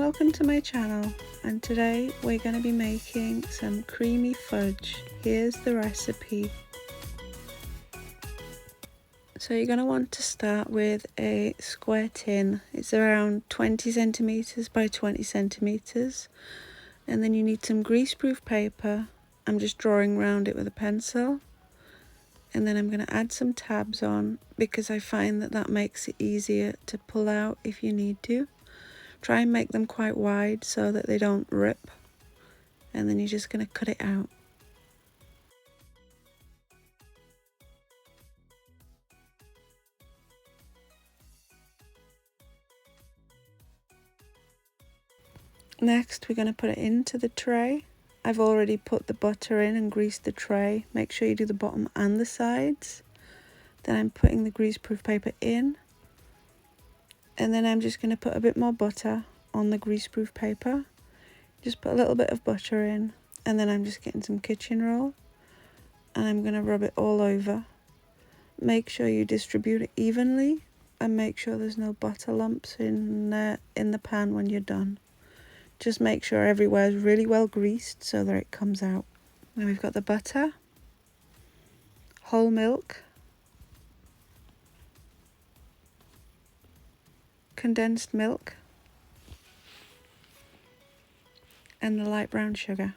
Welcome to my channel, and today we're going to be making some creamy fudge. Here's the recipe. So you're going to want to start with a square tin. It's around 20 centimeters by 20 centimeters, and then you need some greaseproof paper. I'm just drawing around it with a pencil, and then I'm going to add some tabs on because I find that makes it easier to pull out if you need to. Try and make them quite wide so that they don't rip, and then you're just going to cut it out. Next, we're going to put it into the tray. I've already put the butter in and greased the tray. Make sure you do the bottom and the sides. Then I'm putting the greaseproof paper in, and then I'm just going to put a bit more butter on the greaseproof paper. Just put a little bit of butter in, and then I'm just getting some kitchen roll, and I'm going to rub it all over. Make sure you distribute it evenly, and make sure there's no butter lumps in the pan when you're done. Just make sure everywhere is really well greased so that it comes out. Now we've got the butter, whole milk, condensed milk, and the light brown sugar.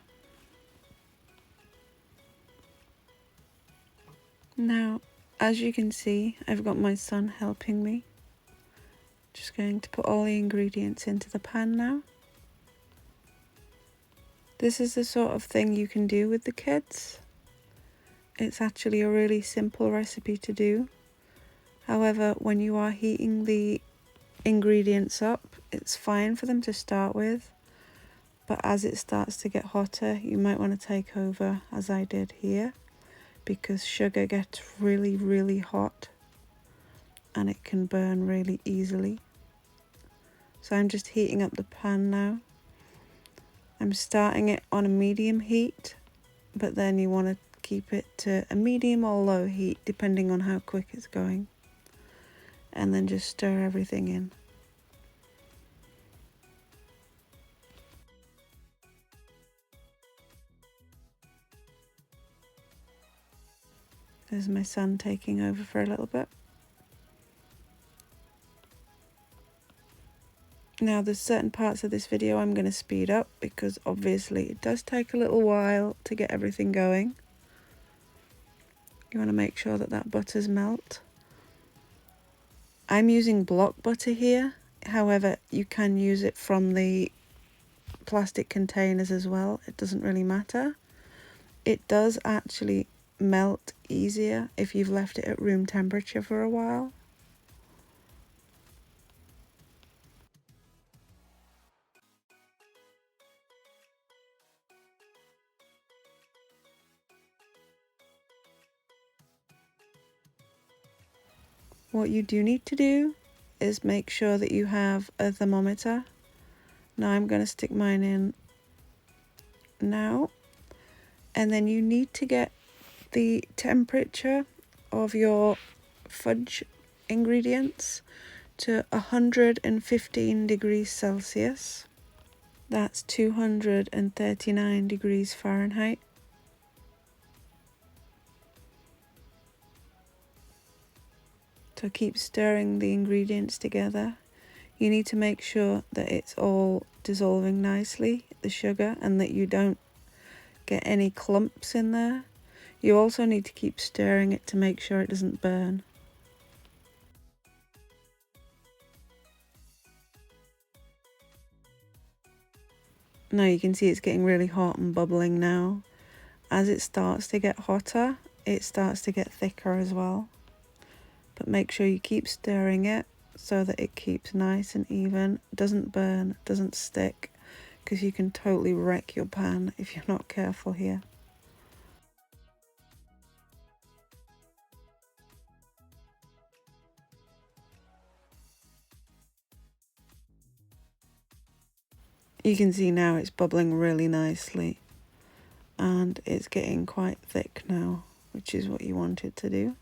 Now, as you can see, I've got my son helping me. Just going to put all the ingredients into the pan now. This is the sort of thing you can do with the kids. It's actually a really simple recipe to do. However, when you are heating the ingredients up, it's fine for them to start with. But as it starts to get hotter, you might want to take over, as I did here, because sugar gets really, really hot and it can burn really easily. So I'm just heating up the pan now. I'm starting it on a medium heat, but then you want to keep it to a medium or low heat depending on how quick it's going. And then just stir everything in. There's my son taking over for a little bit. Now there's certain parts of this video I'm going to speed up because obviously it does take a little while to get everything going. You want to make sure that butter's melt. I'm using block butter here, however you can use it from the plastic containers as well. It doesn't really matter. It does actually melt easier if you've left it at room temperature for a while. What you do need to do is make sure that you have a thermometer. Now I'm going to stick mine in now, and then you need to get the temperature of your fudge ingredients to 115 degrees Celsius. That's 239 degrees Fahrenheit. So keep stirring the ingredients together. You need to make sure that it's all dissolving nicely, the sugar, and that you don't get any clumps in there. You also need to keep stirring it to make sure it doesn't burn. Now you can see it's getting really hot and bubbling now. As it starts to get hotter, it starts to get thicker as well. But make sure you keep stirring it so that it keeps nice and even, doesn't burn, doesn't stick, because you can totally wreck your pan if you're not careful here. You can see now it's bubbling really nicely, and it's getting quite thick now, which is what you want it to do.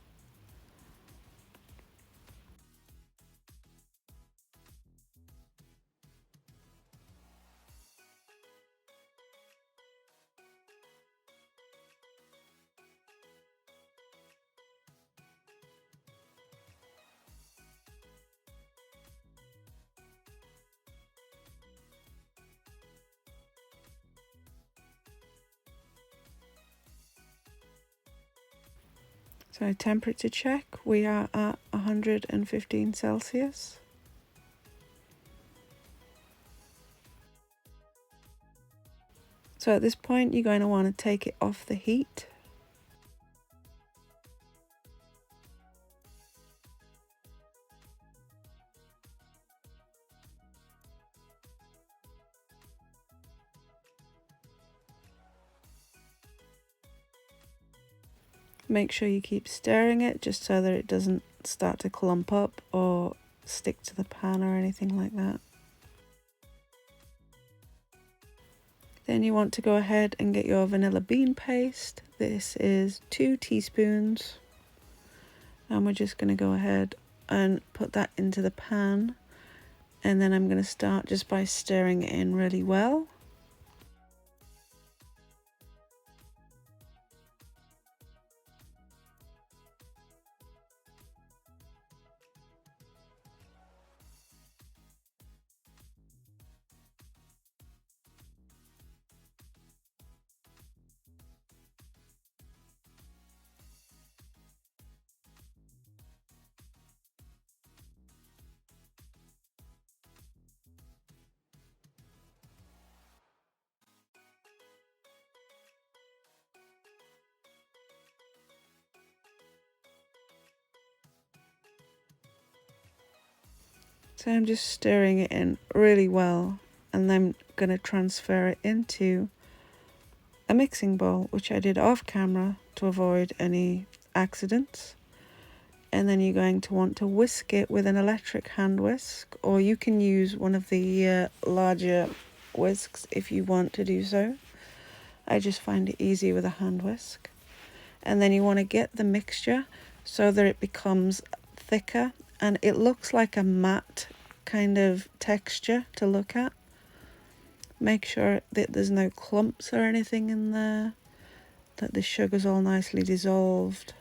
So temperature check, we are at 115 Celsius. So at this point, you're going to want to take it off the heat. Make sure you keep stirring it just so that it doesn't start to clump up or stick to the pan or anything like that. Then you want to go ahead and get your vanilla bean paste. This is 2 teaspoons. And we're just going to go ahead and put that into the pan. And then I'm going to start just by stirring it in really well. So I'm just stirring it in really well, and then I'm going to transfer it into a mixing bowl, which I did off camera to avoid any accidents. And then you're going to want to whisk it with an electric hand whisk, or you can use one of the larger whisks if you want to do so. I just find it easier with a hand whisk. And then you want to get the mixture so that it becomes thicker and it looks like a matte kind of texture to look at. Make sure that there's no clumps or anything in there, that the sugar's all nicely dissolved.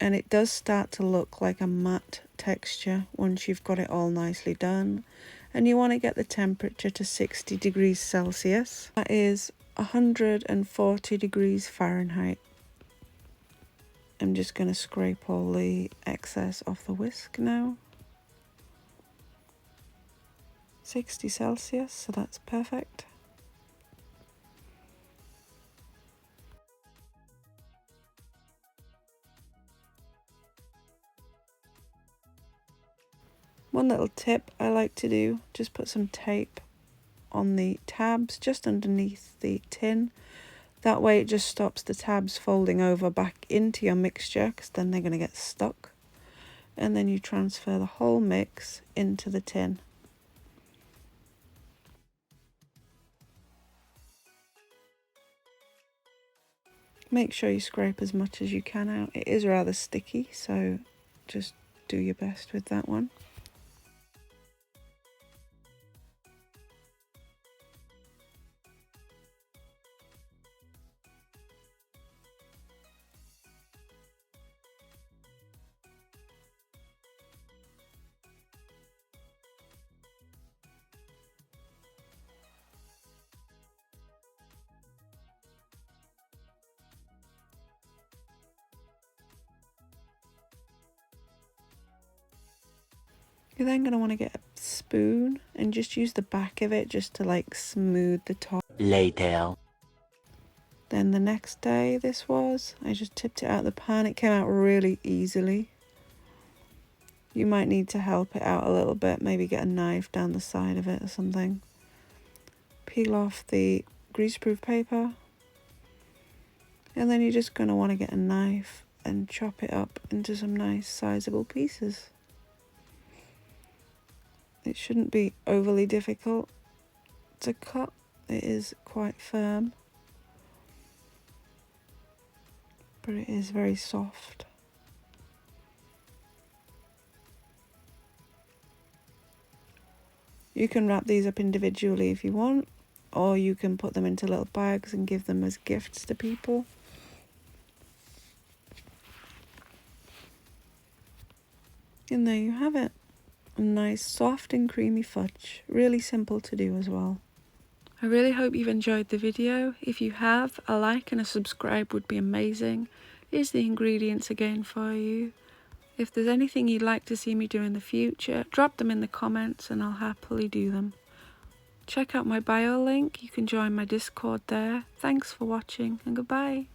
And it does start to look like a matte texture once you've got it all nicely done. And you want to get the temperature to 60 degrees Celsius. That is 140 degrees Fahrenheit. I'm just going to scrape all the excess off the whisk now. 60 Celsius, so that's perfect. One little tip I like to do, just put some tape on the tabs just underneath the tin. That way it just stops the tabs folding over back into your mixture, because then they're going to get stuck. And then you transfer the whole mix into the tin. Make sure you scrape as much as you can out. It is rather sticky, so just do your best with that one. You're then going to want to get a spoon and just use the back of it just to like smooth the top. Later. Then the next day I just tipped it out of the pan. It came out really easily. You might need to help it out a little bit, maybe get a knife down the side of it or something. Peel off the greaseproof paper. And then you're just going to want to get a knife and chop it up into some nice sizable pieces. It shouldn't be overly difficult to cut. It is quite firm, but it is very soft. You can wrap these up individually if you want, or you can put them into little bags and give them as gifts to people. And there you have it. A nice soft and creamy fudge. Really simple to do as well. I really hope you've enjoyed the video. If you have, a like and a subscribe would be amazing. Here's the ingredients again for you. If there's anything you'd like to see me do in the future, drop them in the comments and I'll happily do them. Check out my bio link, you can join my Discord there. Thanks for watching and goodbye.